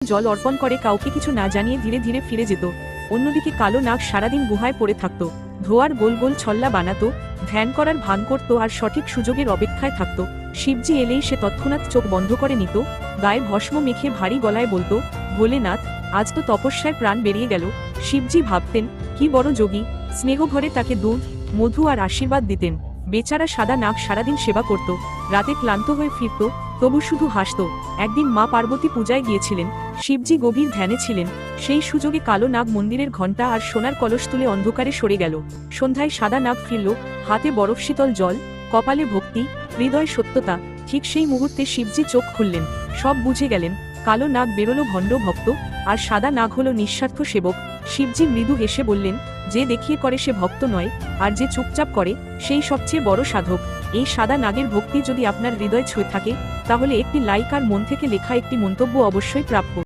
জল অর্পণ করে কাউকে কিছু না জানিয়ে ধীরে ধীরে ফিরে যেত। অন্যদিকে কালো নাগ সারাদিন গুহায় পড়ে থাকত, ধোয়ার গোল গোল ছল্লা বানাতো, ধ্যান করার ভান করত আর সঠিক সুযোগের অপেক্ষায় থাকত। শিবজি এলেই সে তৎক্ষণাৎ চোখ বন্ধ করে নিত, গায়ে ভস্ম মেখে ভারী গলায় বলতো, ভোলেনাথ, আজ তো তপস্যায় প্রাণ বেরিয়ে গেল। শিবজি ভাবতেন, কি বড় যোগী। স্নেহভরে তাকে দুধ, মধু আর আশীর্বাদ দিতেন। বেচারা সাদা নাগ সারাদিন সেবা করত, রাতে ক্লান্ত হয়ে ফিরত, তবু শুধু হাসত। একদিন মা পার্বতী পূজায় গিয়েছিলেন, শিবজি গভীর ধ্যানে ছিলেন। সেই সুযোগে কালো নাগ মন্দিরের ঘণ্টা আর সোনার কলস তুলে অন্ধকারে সরে গেল। সন্ধ্যায় সাদা নাগ ফিরল, হাতে বরফ শীতল জল, কপালে ভক্তি, হৃদয় সত্যতা। ঠিক সেই মুহূর্তে শিবজি চোখ খুললেন, সব বুঝে গেলেন। কালো নাগ বেরোলো ভণ্ড ভক্ত, আর সাদা নাগ হলো নিঃস্বার্থ সেবক। শিবজি মৃদু হেসে বললেন, যে দেখিয়ে করে সে ভক্ত নয়, আর যে চুপচাপ করে সেই সবচেয়ে বড় সাধক। এই সাদা নাগের ভক্তি যদি আপনার হৃদয় ছুঁয়ে থাকে, তাহলে একটি লাইক আর মন থেকে লেখা একটি মন্তব্য অবশ্যই প্রাপ্য।